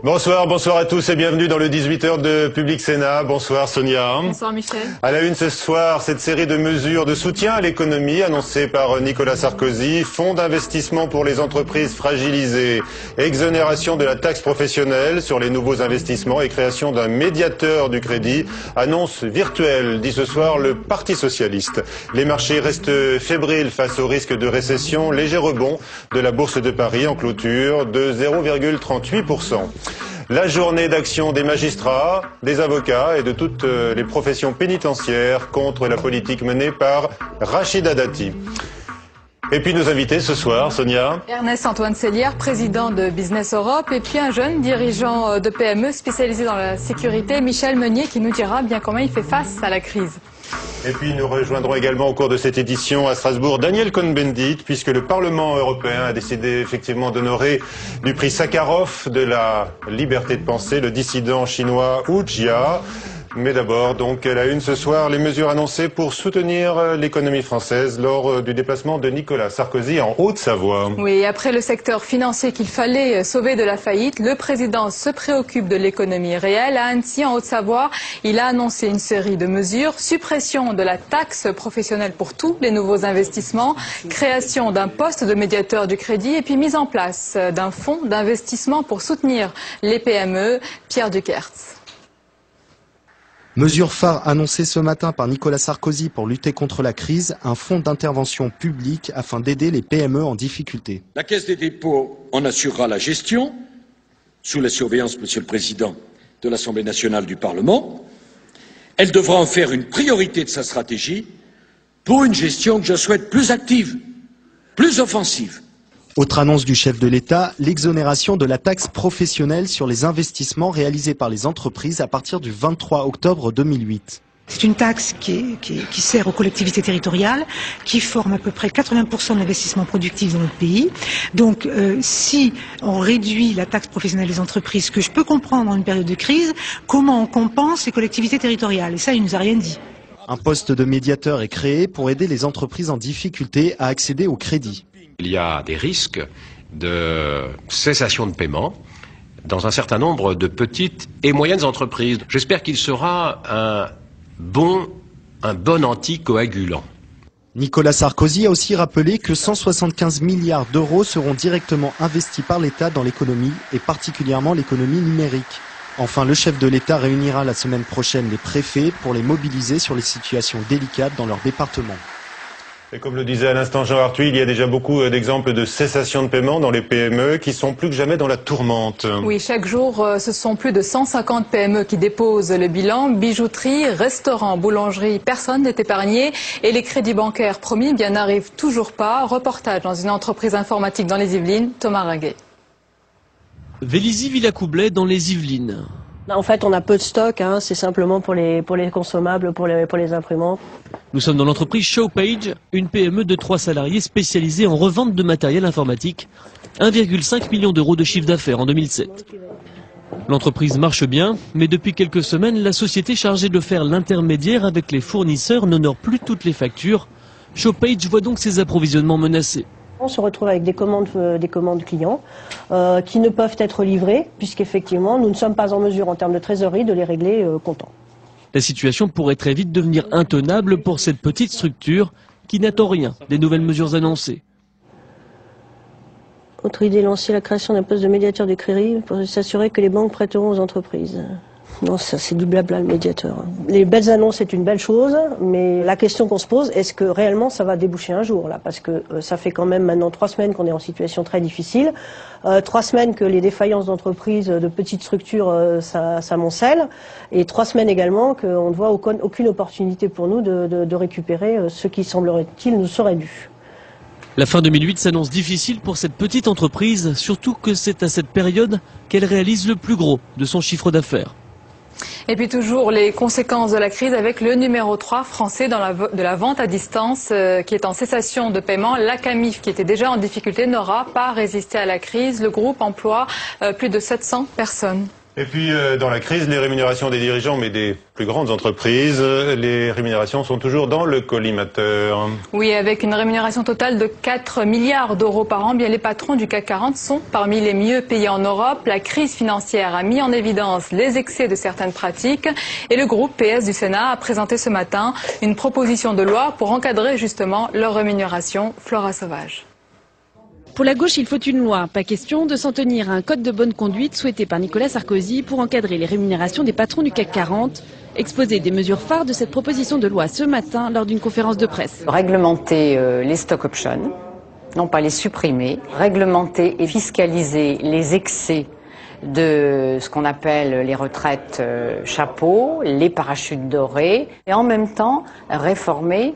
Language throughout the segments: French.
Bonsoir, bonsoir à tous et bienvenue dans le 18h de Public Sénat. Bonsoir Sonia. Bonsoir Michel. À la une ce soir, cette série de mesures de soutien à l'économie annoncée par Nicolas Sarkozy, fonds d'investissement pour les entreprises fragilisées, exonération de la taxe professionnelle sur les nouveaux investissements et création d'un médiateur du crédit, annonce virtuelle, dit ce soir le Parti socialiste. Les marchés restent fébriles face au risque de récession, léger rebond de la Bourse de Paris en clôture de 0,38%. La journée d'action des magistrats, des avocats et de toutes les professions pénitentiaires contre la politique menée par Rachida Dati. Et puis nos invités ce soir, Sonia. Ernest Antoine Sellière, président de Business Europe, et puis un jeune dirigeant de PME spécialisé dans la sécurité, Michel Meunier, qui nous dira bien comment il fait face à la crise. Et puis nous rejoindrons également au cours de cette édition à Strasbourg Daniel Cohn-Bendit, puisque le Parlement européen a décidé effectivement d'honorer du prix Sakharov de la liberté de penser le dissident chinois Hu Jia. Mais d'abord, donc, à la une ce soir, les mesures annoncées pour soutenir l'économie française lors du déplacement de Nicolas Sarkozy en Haute-Savoie. Oui, après le secteur financier qu'il fallait sauver de la faillite, le président se préoccupe de l'économie réelle. À Annecy, en Haute-Savoie, il a annoncé une série de mesures. Suppression de la taxe professionnelle pour tous les nouveaux investissements, création d'un poste de médiateur du crédit et puis mise en place d'un fonds d'investissement pour soutenir les PME. Pierre Dukertz. Mesure phare annoncée ce matin par Nicolas Sarkozy pour lutter contre la crise, un fonds d'intervention publique afin d'aider les PME en difficulté. La Caisse des dépôts en assurera la gestion, sous la surveillance, Monsieur le Président, de l'Assemblée nationale du Parlement. Elle devra en faire une priorité de sa stratégie pour une gestion que je souhaite plus active, plus offensive. Autre annonce du chef de l'État, l'exonération de la taxe professionnelle sur les investissements réalisés par les entreprises à partir du 23 octobre 2008. C'est une taxe qui sert aux collectivités territoriales, qui forme à peu près 80% de l'investissement productif dans notre pays. Donc si on réduit la taxe professionnelle des entreprises, ce que je peux comprendre en une période de crise, comment on compense les collectivités territoriales? Et ça, il nous a rien dit. Un poste de médiateur est créé pour aider les entreprises en difficulté à accéder au crédit. Il y a des risques de cessation de paiement dans un certain nombre de petites et moyennes entreprises. J'espère qu'il sera un bon anticoagulant. Nicolas Sarkozy a aussi rappelé que 175 milliards d'euros seront directement investis par l'État dans l'économie et particulièrement l'économie numérique. Enfin, le chef de l'État réunira la semaine prochaine les préfets pour les mobiliser sur les situations délicates dans leur département. Et comme le disait à l'instant Jean Arthuis, il y a déjà beaucoup d'exemples de cessation de paiement dans les PME qui sont plus que jamais dans la tourmente. Oui, chaque jour, ce sont plus de 150 PME qui déposent le bilan. Bijouterie, restaurants, boulangerie, personne n'est épargné. Et les crédits bancaires promis n'arrivent toujours pas. Reportage dans une entreprise informatique dans les Yvelines, Thomas Ringuet. Vélizy-Villacoublay dans les Yvelines. En fait, on a peu de stock, c'est simplement pour les consommables, pour les imprimantes. Nous sommes dans l'entreprise Showpage, une PME de 3 salariés spécialisée en revente de matériel informatique. 1,5 million d'euros de chiffre d'affaires en 2007. L'entreprise marche bien, mais depuis quelques semaines, la société chargée de faire l'intermédiaire avec les fournisseurs n'honore plus toutes les factures. Showpage voit donc ses approvisionnements menacés. On se retrouve avec des commandes clients qui ne peuvent être livrées puisqu'effectivement nous ne sommes pas en mesure en termes de trésorerie de les régler comptant. La situation pourrait très vite devenir intenable pour cette petite structure qui n'attend rien des nouvelles mesures annoncées. Autre idée, lancer la création d'un poste de médiateur du crédit pour s'assurer que les banques prêteront aux entreprises. Non, ça c'est du blabla le médiateur. Les belles annonces c'est une belle chose, mais la question qu'on se pose, est-ce que réellement ça va déboucher un jour là? Parce que ça fait quand même maintenant 3 semaines qu'on est en situation très difficile, 3 semaines que les défaillances d'entreprises, de petites structures, ça s'amoncelle, et 3 semaines également qu'on ne voit aucune opportunité pour nous de récupérer ce qui semblerait-il nous serait dû. La fin 2008 s'annonce difficile pour cette petite entreprise, surtout que c'est à cette période qu'elle réalise le plus gros de son chiffre d'affaires. Et puis toujours les conséquences de la crise avec le numéro 3 français de la vente à distance qui est en cessation de paiement. La Camif, qui était déjà en difficulté, n'aura pas résisté à la crise. Le groupe emploie plus de 700 personnes. Et puis, dans la crise, les rémunérations des dirigeants, mais des plus grandes entreprises, les rémunérations sont toujours dans le collimateur. Oui, avec une rémunération totale de 4 milliards d'euros par an, bien les patrons du CAC 40 sont parmi les mieux payés en Europe. La crise financière a mis en évidence les excès de certaines pratiques et le groupe PS du Sénat a présenté ce matin une proposition de loi pour encadrer justement leur rémunération. Flora Sauvage. Pour la gauche, il faut une loi. Pas question de s'en tenir à un code de bonne conduite souhaité par Nicolas Sarkozy pour encadrer les rémunérations des patrons du CAC 40. Exposé des mesures phares de cette proposition de loi ce matin lors d'une conférence de presse. Réglementer les stock options, non pas les supprimer. Réglementer et fiscaliser les excès de ce qu'on appelle les retraites chapeau, les parachutes dorés. Et en même temps, réformer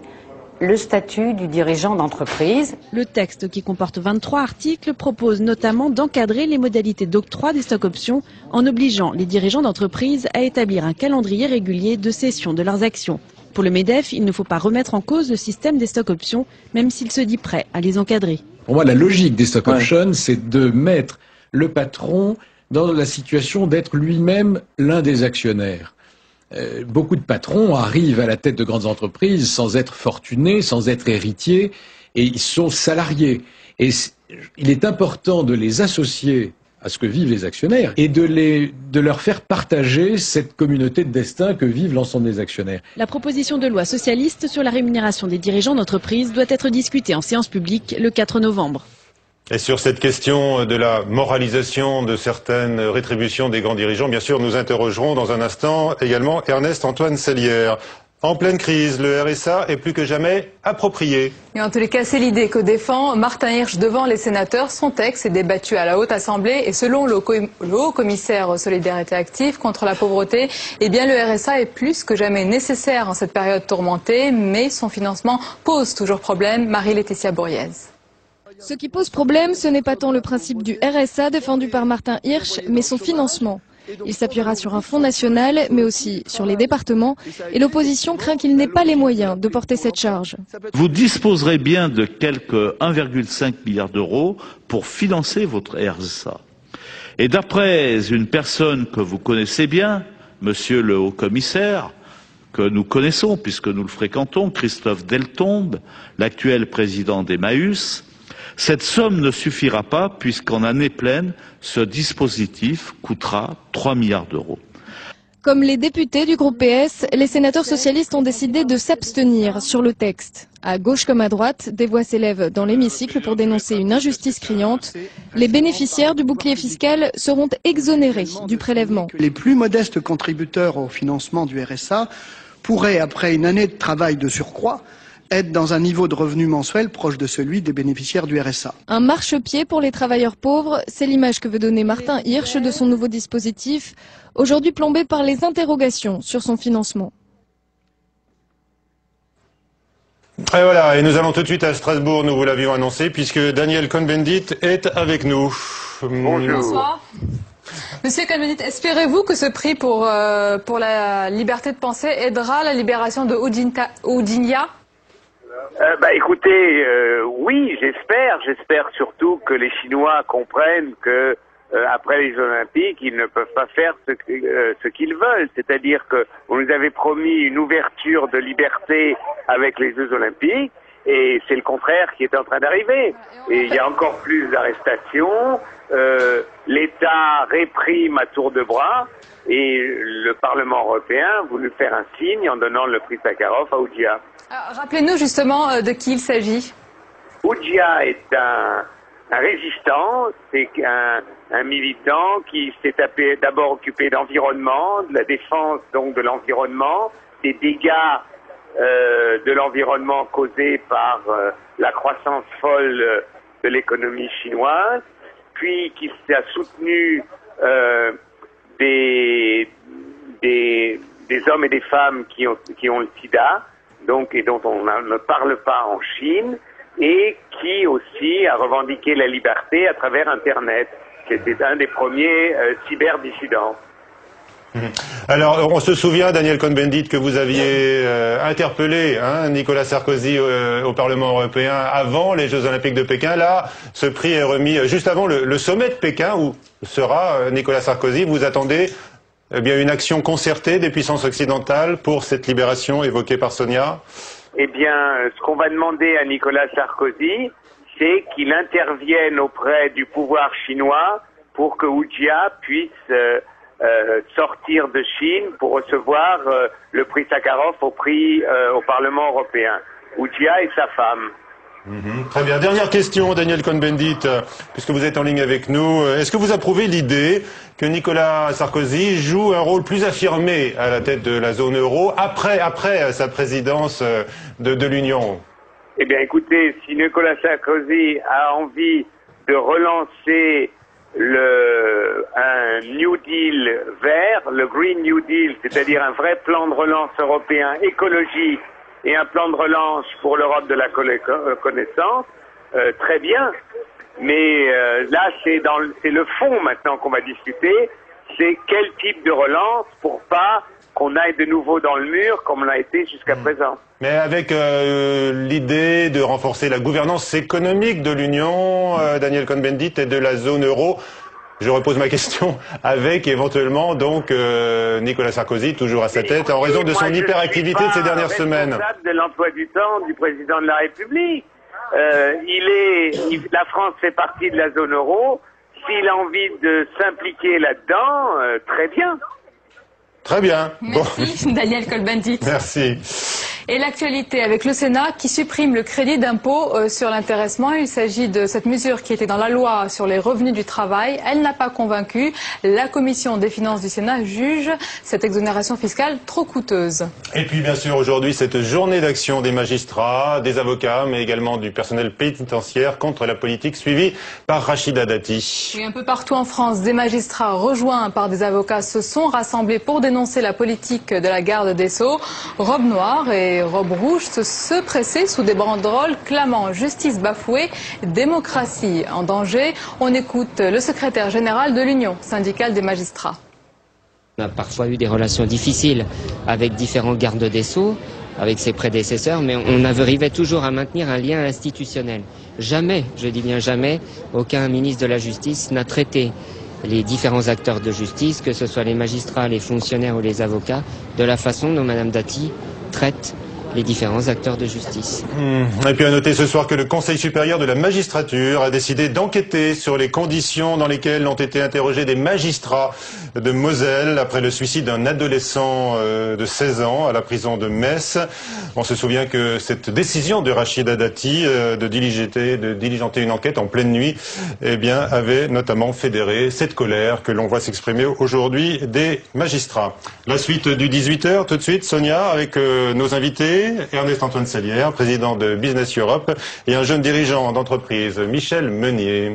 le statut du dirigeant d'entreprise. Le texte, qui comporte 23 articles, propose notamment d'encadrer les modalités d'octroi des stock options en obligeant les dirigeants d'entreprise à établir un calendrier régulier de cession de leurs actions. Pour le MEDEF, il ne faut pas remettre en cause le système des stock options, même s'il se dit prêt à les encadrer. Pour moi, la logique des stock options, c'est de mettre le patron dans la situation d'être lui-même l'un des actionnaires. Beaucoup de patrons arrivent à la tête de grandes entreprises sans être fortunés, sans être héritiers, et ils sont salariés. Et il est important de les associer à ce que vivent les actionnaires et de leur faire partager cette communauté de destin que vivent l'ensemble des actionnaires. La proposition de loi socialiste sur la rémunération des dirigeants d'entreprise doit être discutée en séance publique le 4 novembre. Et sur cette question de la moralisation de certaines rétributions des grands dirigeants, bien sûr, nous interrogerons dans un instant également Ernest-Antoine Sellière. En pleine crise, le RSA est plus que jamais approprié. Et en tous les cas, c'est l'idée que défend Martin Hirsch devant les sénateurs. Son texte est débattu à la Haute Assemblée et selon le Haut Commissaire Solidarité Active contre la pauvreté, eh bien le RSA est plus que jamais nécessaire en cette période tourmentée, mais son financement pose toujours problème. Marie-Laetitia Bourriez. Ce qui pose problème, ce n'est pas tant le principe du RSA défendu par Martin Hirsch, mais son financement. Il s'appuiera sur un fonds national, mais aussi sur les départements, et l'opposition craint qu'il n'ait pas les moyens de porter cette charge. Vous disposerez bien de quelques 1,5 milliard d'euros pour financer votre RSA. Et d'après une personne que vous connaissez bien, monsieur le haut-commissaire, que nous connaissons puisque nous le fréquentons, Christophe Deltombe, l'actuel président d'Emmaüs, cette somme ne suffira pas puisqu'en année pleine, ce dispositif coûtera 3 milliards d'euros. Comme les députés du groupe PS, les sénateurs socialistes ont décidé de s'abstenir sur le texte. À gauche comme à droite, des voix s'élèvent dans l'hémicycle pour dénoncer une injustice criante. Les bénéficiaires du bouclier fiscal seront exonérés du prélèvement. Les plus modestes contributeurs au financement du RSA pourraient, après une année de travail de surcroît, être dans un niveau de revenu mensuel proche de celui des bénéficiaires du RSA. Un marchepied pour les travailleurs pauvres, c'est l'image que veut donner Martin Hirsch de son nouveau dispositif, aujourd'hui plombé par les interrogations sur son financement. Et voilà, et nous allons tout de suite à Strasbourg, nous vous l'avions annoncé, puisque Daniel Cohn-Bendit est avec nous. Bonjour. Bonsoir. Monsieur Cohn-Bendit, espérez-vous que ce prix pour la liberté de penser aidera la libération de Oudinia? Écoutez, oui, j'espère surtout que les Chinois comprennent que après les Jeux Olympiques, ils ne peuvent pas faire ce qu'ils veulent, c'est-à-dire que on nous avait promis une ouverture de liberté avec les Jeux Olympiques, et c'est le contraire qui est en train d'arriver. Et il y a encore plus d'arrestations, l'État réprime à tour de bras, et le Parlement européen a voulu faire un signe en donnant le prix Sakharov à Oudia. Rappelez-nous justement de qui il s'agit. Oudia est un résistant, c'est un militant qui s'est d'abord occupé d'environnement, de la défense donc de l'environnement, des dégâts de l'environnement causés par la croissance folle de l'économie chinoise, puis qui a soutenu des hommes et des femmes qui ont le sida, donc, et dont on ne parle pas en Chine, et qui aussi a revendiqué la liberté à travers Internet. C'était un des premiers cyberdissidents. Alors, on se souvient, Daniel Cohn-Bendit, que vous aviez interpellé Nicolas Sarkozy au Parlement européen avant les Jeux Olympiques de Pékin. Là, ce prix est remis juste avant le sommet de Pékin, où sera Nicolas Sarkozy. Vous attendez bien une action concertée des puissances occidentales pour cette libération évoquée par Sonia? Eh bien, ce qu'on va demander à Nicolas Sarkozy, c'est qu'il intervienne auprès du pouvoir chinois pour que Hu Jia puisse sortir de Chine pour recevoir le prix Sakharov au Parlement européen. Hu Jia et sa femme. Très bien. Dernière question, Daniel Cohn-Bendit, puisque vous êtes en ligne avec nous. Est-ce que vous approuvez l'idée que Nicolas Sarkozy joue un rôle plus affirmé à la tête de la zone euro après sa présidence de l'Union? Eh bien, écoutez, si Nicolas Sarkozy a envie de relancer un New Deal vert, le Green New Deal, c'est-à-dire un vrai plan de relance européen écologique et un plan de relance pour l'Europe de la connaissance, très bien. Mais là, c'est le fond maintenant qu'on va discuter. C'est quel type de relance pour pas qu'on aille de nouveau dans le mur comme on a été jusqu'à présent. Mais avec l'idée de renforcer la gouvernance économique de l'Union, Daniel Cohn-Bendit, et de la zone euro, je repose ma question, avec éventuellement donc Nicolas Sarkozy toujours à sa tête en raison de son hyperactivité de ces dernières semaines. Je suis pas responsable de l'emploi du temps du président de la République. La France fait partie de la zone euro. S'il a envie de s'impliquer là-dedans, très bien. Très bien. Merci, bon. Daniel Cohn-Bendit. Merci. Et l'actualité avec le Sénat qui supprime le crédit d'impôt sur l'intéressement. Il s'agit de cette mesure qui était dans la loi sur les revenus du travail. Elle n'a pas convaincu. La commission des finances du Sénat juge cette exonération fiscale trop coûteuse. Et puis bien sûr aujourd'hui cette journée d'action des magistrats, des avocats, mais également du personnel pénitentiaire contre la politique suivie par Rachida Dati. Oui, un peu partout en France, des magistrats rejoints par des avocats se sont rassemblés pour dénoncer la politique de la garde des Sceaux. Robe noire et robe rouge se pressaient sous des banderoles clamant justice bafouée, démocratie en danger. On écoute le secrétaire général de l'Union syndicale des magistrats. On a parfois eu des relations difficiles avec différents gardes des Sceaux, avec ses prédécesseurs, mais on arrivait toujours à maintenir un lien institutionnel. Jamais, je dis bien jamais, aucun ministre de la Justice n'a traité les différents acteurs de justice, que ce soit les magistrats, les fonctionnaires ou les avocats, de la façon dont Mme Dati traite les différents acteurs de justice. Et puis à noter ce soir que le Conseil supérieur de la magistrature a décidé d'enquêter sur les conditions dans lesquelles ont été interrogés des magistrats de Moselle après le suicide d'un adolescent de 16 ans à la prison de Metz. On se souvient que cette décision de Rachida Dati de diligenter une enquête en pleine nuit, eh bien, avait notamment fédéré cette colère que l'on voit s'exprimer aujourd'hui des magistrats. La suite du 18h, tout de suite, Sonia, avec nos invités. Ernest-Antoine Salière, président de Business Europe, et un jeune dirigeant d'entreprise, Michel Meunier.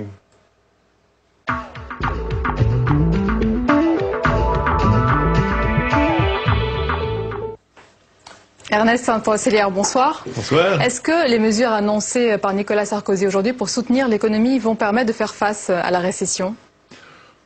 Ernest-Antoine Salière, bonsoir. Bonsoir. Est-ce que les mesures annoncées par Nicolas Sarkozy aujourd'hui pour soutenir l'économie vont permettre de faire face à la récession ?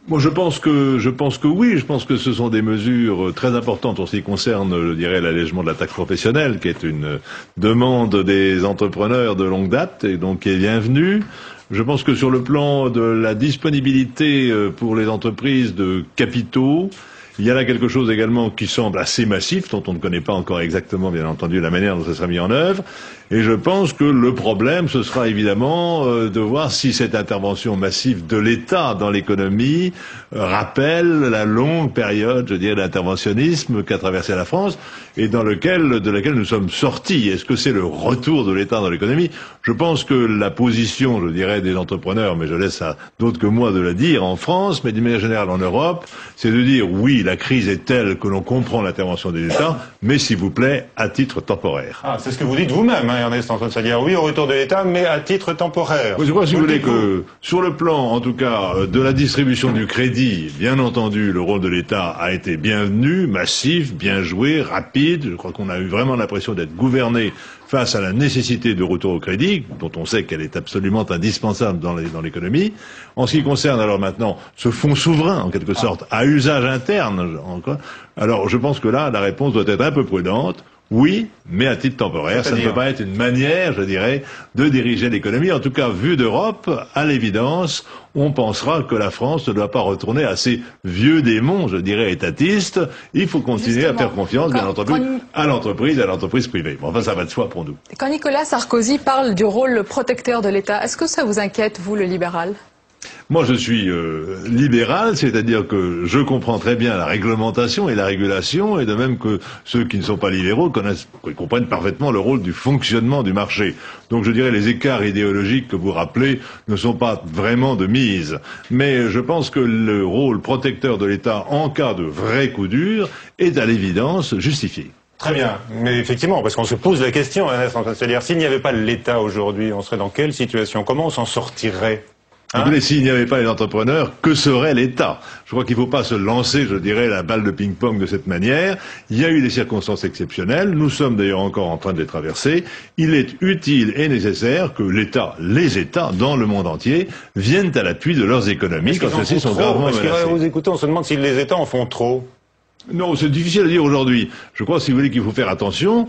Bon, je pense que oui. Je pense que ce sont des mesures très importantes en ce qui concerne, je dirais, l'allègement de la taxe professionnelle, qui est une demande des entrepreneurs de longue date et donc qui est bienvenue. Je pense que sur le plan de la disponibilité pour les entreprises de capitaux, il y a là quelque chose également qui semble assez massif, dont on ne connaît pas encore exactement, bien entendu, la manière dont ça sera mis en œuvre. Et je pense que le problème, ce sera évidemment de voir si cette intervention massive de l'État dans l'économie rappelle la longue période, je dirais, d'interventionnisme qu'a traversé la France et de laquelle nous sommes sortis. Est-ce que c'est le retour de l'État dans l'économie? Je pense que la position, je dirais, des entrepreneurs, mais je laisse à d'autres que moi de la dire en France, mais d'une manière générale en Europe, c'est de dire oui, la crise est telle que l'on comprend l'intervention des États, mais s'il vous plaît, à titre temporaire. Ah, c'est ce que vous dites vous-même, Ernest-Antoine Salière. Oui, au retour de l'État, mais à titre temporaire. Je crois, si vous voulez, que sur le plan, en tout cas, de la distribution du crédit, bien entendu, le rôle de l'État a été bienvenu, massif, bien joué, rapide. Je crois qu'on a eu vraiment l'impression d'être gouverné face à la nécessité de retour au crédit, dont on sait qu'elle est absolument indispensable dans l'économie. En ce qui concerne alors maintenant ce fonds souverain, en quelque sorte, à usage interne, alors je pense que là, la réponse doit être un peu prudente. Oui, mais à titre temporaire. Ça ne peut pas être une manière, je dirais, de diriger l'économie. En tout cas, vu d'Europe, à l'évidence, on pensera que la France ne doit pas retourner à ces vieux démons, je dirais, étatistes. Il faut continuer à faire confiance, bien entendu, à l'entreprise privée. Bon, enfin, ça va de soi pour nous. Quand Nicolas Sarkozy parle du rôle protecteur de l'État, est-ce que ça vous inquiète, vous, le libéral ? Moi, je suis libéral, c'est-à-dire que je comprends très bien la réglementation et la régulation, et de même que ceux qui ne sont pas libéraux comprennent parfaitement le rôle du fonctionnement du marché. Donc, je dirais, les écarts idéologiques que vous rappelez ne sont pas vraiment de mise. Mais je pense que le rôle protecteur de l'État en cas de vrai coup dur est à l'évidence justifié. Très bien, mais effectivement, parce qu'on se pose la question, c'est-à-dire, s'il n'y avait pas l'État aujourd'hui, on serait dans quelle situation? Comment on s'en sortirait? Écoutez, s'il n'y avait pas les entrepreneurs, que serait l'État? Je crois qu'il ne faut pas se lancer, je dirais, la balle de ping-pong de cette manière. Il y a eu des circonstances exceptionnelles. Nous sommes d'ailleurs encore en train de les traverser. Il est utile et nécessaire que l'État, les États, dans le monde entier, viennent à l'appui de leurs économies quand celles-ci sont gravement menacées. Parce que vous écoutez, on se demande si les États en font trop. Non, c'est difficile à dire aujourd'hui. Je crois, si vous voulez, qu'il faut faire attention.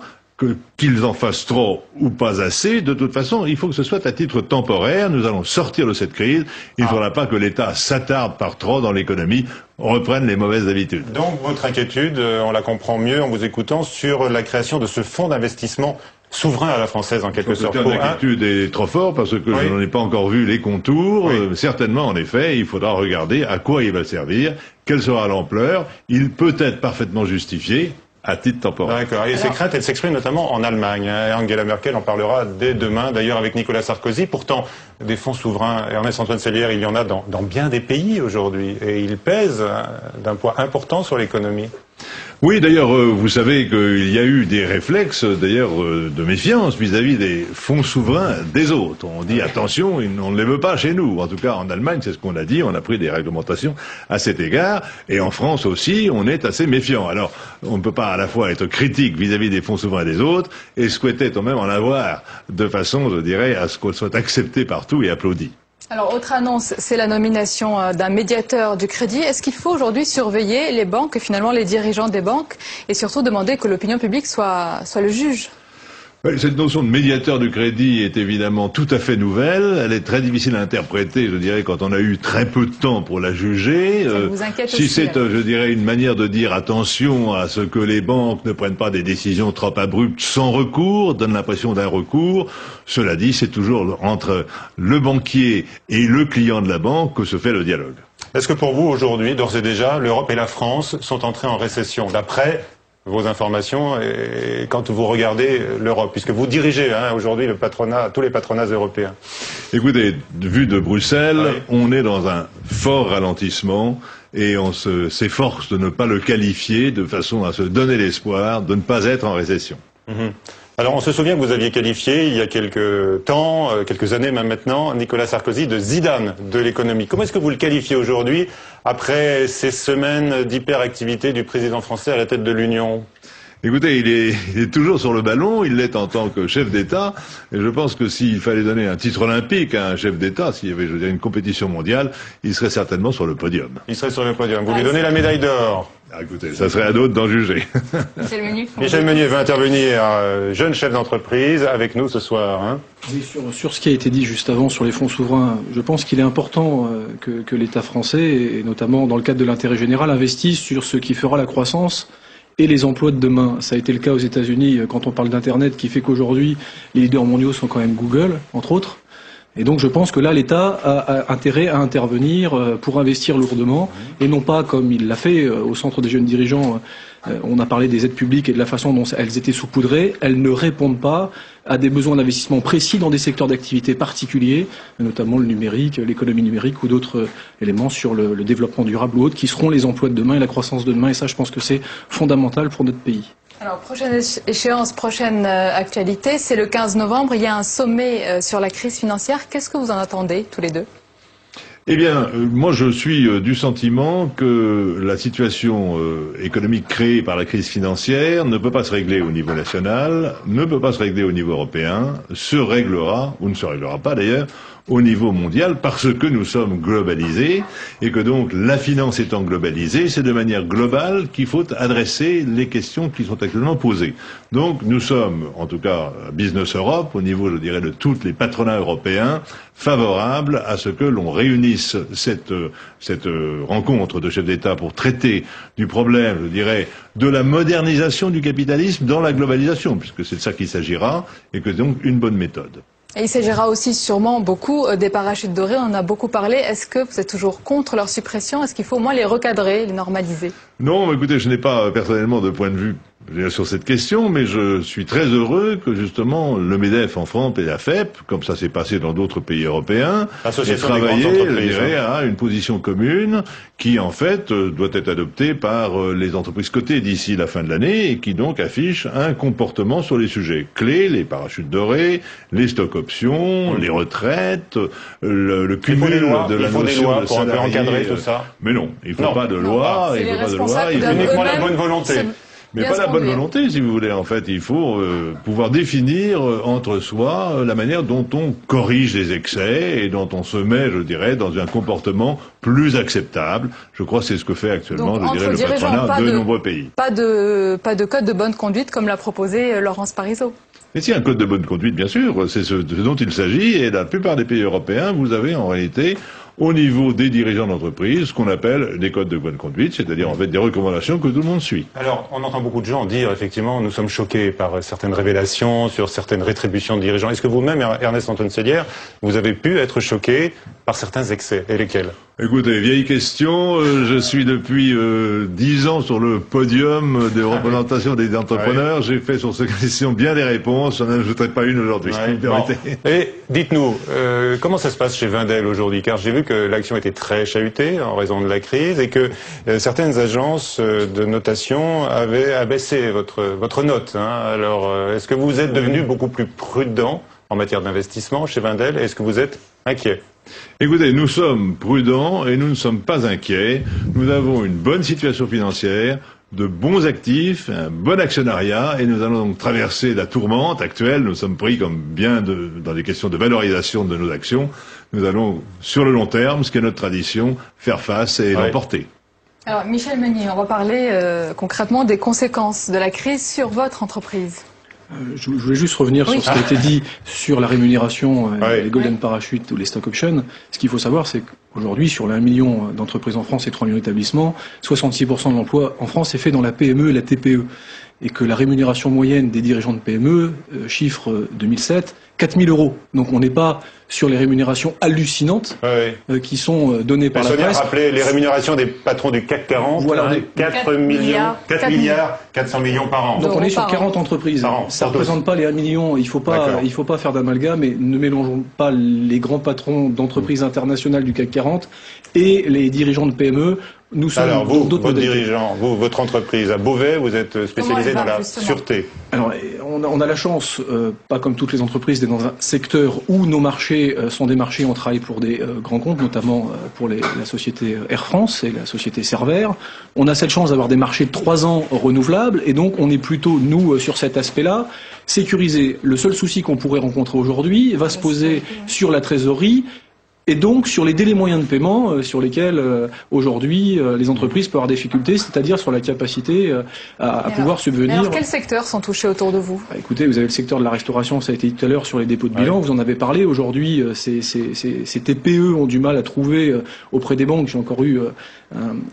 Qu'ils en fassent trop ou pas assez, de toute façon, il faut que ce soit à titre temporaire. Nous allons sortir de cette crise. Il ne faudra pas que l'État s'attarde par trop dans l'économie, reprenne les mauvaises habitudes. Donc, votre inquiétude, on la comprend mieux en vous écoutant, sur la création de ce fonds d'investissement souverain à la française, en quelque sorte. L'inquiétude est trop fort parce que je n'en ai pas encore vu les contours. Oui. Certainement, en effet, il faudra regarder à quoi il va servir, quelle sera l'ampleur. Il peut être parfaitement justifié à titre temporaire. D'accord. Et ces craintes, elles s'expriment notamment en Allemagne. Angela Merkel en parlera dès demain, d'ailleurs avec Nicolas Sarkozy. Pourtant, des fonds souverains, Ernest-Antoine Selière, il y en a dans bien des pays aujourd'hui. Et ils pèsent d'un poids important sur l'économie. Oui, d'ailleurs, vous savez qu'il y a eu des réflexes, d'ailleurs, de méfiance vis-à-vis des fonds souverains des autres. On dit attention, on ne les veut pas chez nous. En tout cas, en Allemagne, c'est ce qu'on a dit. On a pris des réglementations à cet égard. Et en France aussi, on est assez méfiant. Alors, on ne peut pas à la fois être critique vis-à-vis des fonds souverains des autres et souhaiter quand même en avoir de façon, je dirais, à ce qu'on soit accepté partout et applaudi. Alors, autre annonce, c'est la nomination d'un médiateur du crédit. Est-ce qu'il faut aujourd'hui surveiller les banques et finalement les dirigeants des banques et surtout demander que l'opinion publique soit le juge ? Cette notion de médiateur du crédit est évidemment tout à fait nouvelle. Elle est très difficile à interpréter, je dirais, quand on a eu très peu de temps pour la juger. Ça vous inquiète si aussi, c'est, je dirais, une manière de dire attention à ce que les banques ne prennent pas des décisions trop abruptes sans recours, donne l'impression d'un recours. Cela dit, c'est toujours entre le banquier et le client de la banque que se fait le dialogue. Est-ce que pour vous, aujourd'hui, d'ores et déjà, l'Europe et la France sont entrées en récession, d'après vos informations et quand vous regardez l'Europe, puisque vous dirigez aujourd'hui le patronat, tous les patronats européens? Écoutez, vu de Bruxelles, on est dans un fort ralentissement et on s'efforce de ne pas le qualifier de façon à se donner l'espoir de ne pas être en récession. Alors, on se souvient que vous aviez qualifié, il y a quelques temps, quelques années même maintenant, Nicolas Sarkozy de Zidane de l'économie. Comment est-ce que vous le qualifiez aujourd'hui, après ces semaines d'hyperactivité du président français à la tête de l'Union ? Écoutez, il est toujours sur le ballon, il l'est en tant que chef d'État, et je pense que s'il fallait donner un titre olympique à un chef d'État, s'il y avait, je dirais, une compétition mondiale, il serait certainement sur le podium. Il serait sur le podium. Vous lui donnez la médaille d'or. Écoutez, ça serait à d'autres d'en juger. Michel Meunier va intervenir, jeune chef d'entreprise, avec nous ce soir. Oui, sur ce qui a été dit juste avant sur les fonds souverains, je pense qu'il est important que l'État français, et notamment dans le cadre de l'intérêt général, investisse sur ce qui fera la croissance et les emplois de demain. Ça a été le cas aux États-Unis quand on parle d'Internet, qui fait qu'aujourd'hui, les leaders mondiaux sont quand même Google, entre autres. Et donc je pense que là, l'État a intérêt à intervenir pour investir lourdement, et non pas comme il l'a fait au Centre des jeunes dirigeants. On a parlé des aides publiques et de la façon dont elles étaient saupoudrées. Elles ne répondent pas à des besoins d'investissement précis dans des secteurs d'activité particuliers, notamment le numérique, l'économie numérique ou d'autres éléments sur le développement durable ou autres, qui seront les emplois de demain et la croissance de demain. Et ça, je pense que c'est fondamental pour notre pays. Alors, prochaine échéance, prochaine actualité, c'est le 15 novembre. Il y a un sommet sur la crise financière. Qu'est-ce que vous en attendez, tous les deux ? Eh bien, moi je suis du sentiment que la situation économique créée par la crise financière ne peut pas se régler au niveau national, ne peut pas se régler au niveau européen, se réglera, ou ne se réglera pas d'ailleurs, au niveau mondial parce que nous sommes globalisés et que donc la finance étant globalisée, c'est de manière globale qu'il faut adresser les questions qui sont actuellement posées. Donc nous sommes, en tout cas Business Europe, au niveau, je dirais, de tous les patronats européens, favorables à ce que l'on réunisse cette rencontre de chefs d'État pour traiter du problème, je dirais, de la modernisation du capitalisme dans la globalisation, puisque c'est de ça qu'il s'agira, et que c'est donc une bonne méthode. Et il s'agira aussi sûrement beaucoup des parachutes dorés, on en a beaucoup parlé. Est-ce que vous êtes toujours contre leur suppression? Est-ce qu'il faut au moins les recadrer, les normaliser? Non, écoutez, je n'ai pas personnellement de point de vue sur cette question, mais je suis très heureux que justement le MEDEF en France et la FEP, comme ça s'est passé dans d'autres pays européens, aient travaillé, je dirais, à une position commune qui en fait doit être adoptée par les entreprises cotées d'ici la fin de l'année et qui donc affiche un comportement sur les sujets clés, les parachutes dorés, les stocks options, les retraites, le cumul de la notion de pour un peu salarié. encadrer tout ça. Mais non, il faut pas de loi, il faut pas de loi, il faut uniquement la bonne volonté. Mais pas la bonne volonté, si vous voulez. En fait, il faut pouvoir définir entre soi la manière dont on corrige les excès et dont on se met, je dirais, dans un comportement plus acceptable. Je crois que c'est ce que fait actuellement, donc, je dirais, le patronat de nombreux pays. Pas de code de bonne conduite comme l'a proposé Laurence Parisot. Mais si, un code de bonne conduite, bien sûr, c'est ce dont il s'agit. Et la plupart des pays européens, vous avez en réalité, au niveau des dirigeants d'entreprise, ce qu'on appelle des codes de bonne conduite, c'est-à-dire en fait des recommandations que tout le monde suit. Alors, on entend beaucoup de gens dire, effectivement, nous sommes choqués par certaines révélations sur certaines rétributions de dirigeants. Est-ce que vous-même, Ernest Antoine Sellière, vous avez pu être choqué par certains excès? Et lesquels? Écoutez, vieille question, je suis depuis 10 ans sur le podium de représentation des entrepreneurs. J'ai fait sur cette question bien des réponses, je n'en ajouterai pas une aujourd'hui, si vous me permettez. Et dites-nous, comment ça se passe chez Wendel aujourd'hui? Car j'ai vu que l'action était très chahutée en raison de la crise et que certaines agences de notation avaient abaissé votre note. Alors, est-ce que vous êtes devenu beaucoup plus prudent en matière d'investissement chez Wendel? Est-ce que vous êtes inquiet? Écoutez, nous sommes prudents et nous ne sommes pas inquiets. Nous avons une bonne situation financière, de bons actifs, un bon actionnariat et nous allons donc traverser la tourmente actuelle. Nous sommes pris comme bien dans des questions de valorisation de nos actions. Nous allons, sur le long terme, ce qui est notre tradition, faire face et l'emporter. Alors, Michel Meunier, on va parler concrètement des conséquences de la crise sur votre entreprise. Je voulais juste revenir sur ce qui a été dit sur la rémunération, les golden parachutes ou les stock options. Ce qu'il faut savoir, c'est qu'aujourd'hui, sur les 1 million d'entreprises en France et 3 millions d'établissements, 66% de l'emploi en France est fait dans la PME et la TPE. Et que la rémunération moyenne des dirigeants de PME, chiffre 2007, 4 000 €. Donc on n'est pas sur les rémunérations hallucinantes qui sont données par la presse. Rappelez les rémunérations des patrons du CAC 40, voilà, 4 milliards, 400 millions par an. Donc on est sur 40 entreprises. Ça ne représente pas les 1 million. Il faut pas faire d'amalgame et ne mélangeons pas les grands patrons d'entreprises internationales du CAC 40 et les dirigeants de PME. Nous sommes alors vous, votre dirigeant, votre entreprise à Beauvais, vous êtes spécialisé dans la sûreté. Alors on a la chance, pas comme toutes les entreprises, d'être dans un secteur où nos marchés sont des marchés, on travaille pour des grands comptes, notamment pour la société Air France et la société Cervère. On a cette chance d'avoir des marchés de 3 ans renouvelables et donc on est plutôt, nous, sur cet aspect-là, sécurisé. Le seul souci qu'on pourrait rencontrer aujourd'hui va se poser sur la trésorerie. Et donc sur les délais moyens de paiement sur lesquels aujourd'hui les entreprises peuvent avoir des difficultés, c'est-à-dire sur la capacité à pouvoir subvenir. Alors quels secteurs sont touchés autour de vous? Écoutez, vous avez le secteur de la restauration, ça a été dit tout à l'heure sur les dépôts de bilan, vous en avez parlé. Aujourd'hui, ces TPE ont du mal à trouver auprès des banques. J'ai encore eu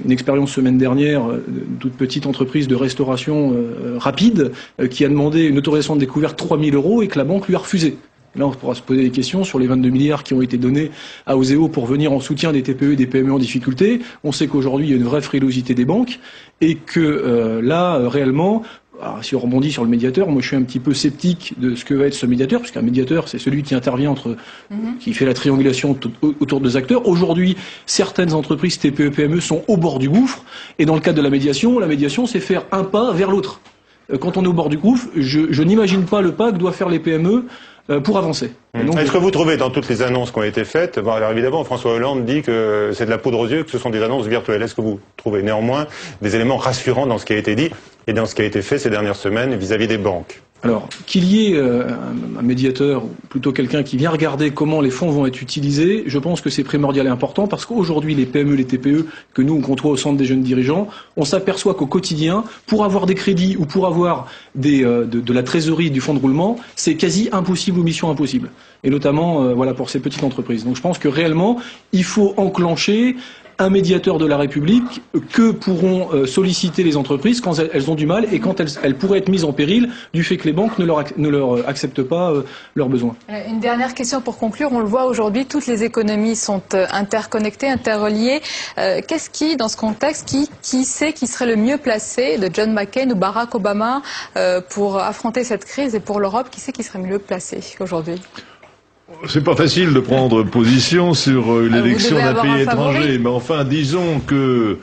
une expérience semaine dernière d'une toute petite entreprise de restauration rapide qui a demandé une autorisation de découverte 3 000 € et que la banque lui a refusé. Là, on pourra se poser des questions sur les 22 milliards qui ont été donnés à Oseo pour venir en soutien des TPE et des PME en difficulté. On sait qu'aujourd'hui, il y a une vraie frilosité des banques et que là, réellement, alors, si on rebondit sur le médiateur, moi je suis un petit peu sceptique de ce que va être ce médiateur, parce qu'un médiateur, c'est celui qui intervient qui fait la triangulation autour de deux acteurs. Aujourd'hui, certaines entreprises TPE, PME sont au bord du gouffre, et dans le cadre de la médiation, c'est faire un pas vers l'autre. Quand on est au bord du gouffre, je n'imagine pas le pas que doivent faire les PME pour avancer. Est-ce que vous trouvez dans toutes les annonces qui ont été faites, bon, alors évidemment François Hollande dit que c'est de la poudre aux yeux, que ce sont des annonces virtuelles, est-ce que vous trouvez néanmoins des éléments rassurants dans ce qui a été dit et dans ce qui a été fait ces dernières semaines vis-à-vis des banques? Alors, qu'il y ait un médiateur, ou plutôt quelqu'un qui vient regarder comment les fonds vont être utilisés, je pense que c'est primordial et important, parce qu'aujourd'hui, les PME, les TPE, que nous, on côtoie au Centre des jeunes dirigeants, on s'aperçoit qu'au quotidien, pour avoir des crédits ou pour avoir de la trésorerie du fonds de roulement, c'est quasi impossible ou mission impossible. Et notamment, voilà, pour ces petites entreprises. Donc je pense que réellement, il faut enclencher un médiateur de la République que pourront solliciter les entreprises quand elles ont du mal et quand elles pourraient être mises en péril du fait que les banques ne leur acceptent pas leurs besoins. Une dernière question pour conclure. On le voit aujourd'hui, toutes les économies sont interconnectées, interreliées. Qu'est-ce qui, dans ce contexte, qui sait qui serait le mieux placé, de John McCain ou Barack Obama, pour affronter cette crise, et pour l'Europe, qui sait qui serait mieux placé aujourd'hui? C'est pas facile de prendre position sur l'élection d'un pays étranger, mais enfin, disons que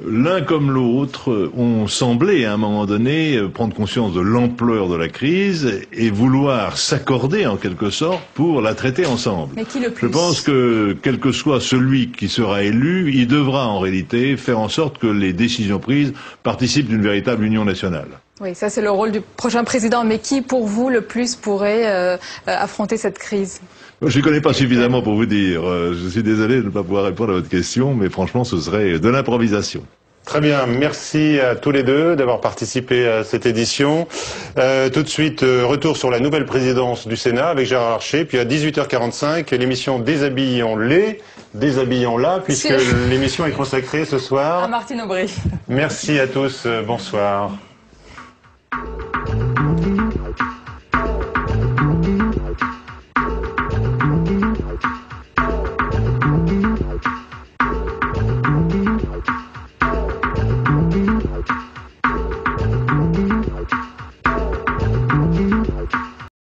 l'un comme l'autre ont semblé, à un moment donné, prendre conscience de l'ampleur de la crise et vouloir s'accorder, en quelque sorte, pour la traiter ensemble. Mais qui le plus? Je pense que, quel que soit celui qui sera élu, il devra, en réalité, faire en sorte que les décisions prises participent d'une véritable union nationale. Oui, ça c'est le rôle du prochain président. Mais qui, pour vous, le plus pourrait affronter cette crise? Je ne connais pas suffisamment pour vous dire. Je suis désolé de ne pas pouvoir répondre à votre question, mais franchement, ce serait de l'improvisation. Très bien, merci à tous les deux d'avoir participé à cette édition. Tout de suite, retour sur la nouvelle présidence du Sénat avec Gérard Larcher, puis à 18h45, l'émission Déshabillons-les, Déshabillons-la, puisque l'émission est consacrée ce soir à Martine Aubry. Merci à tous, bonsoir.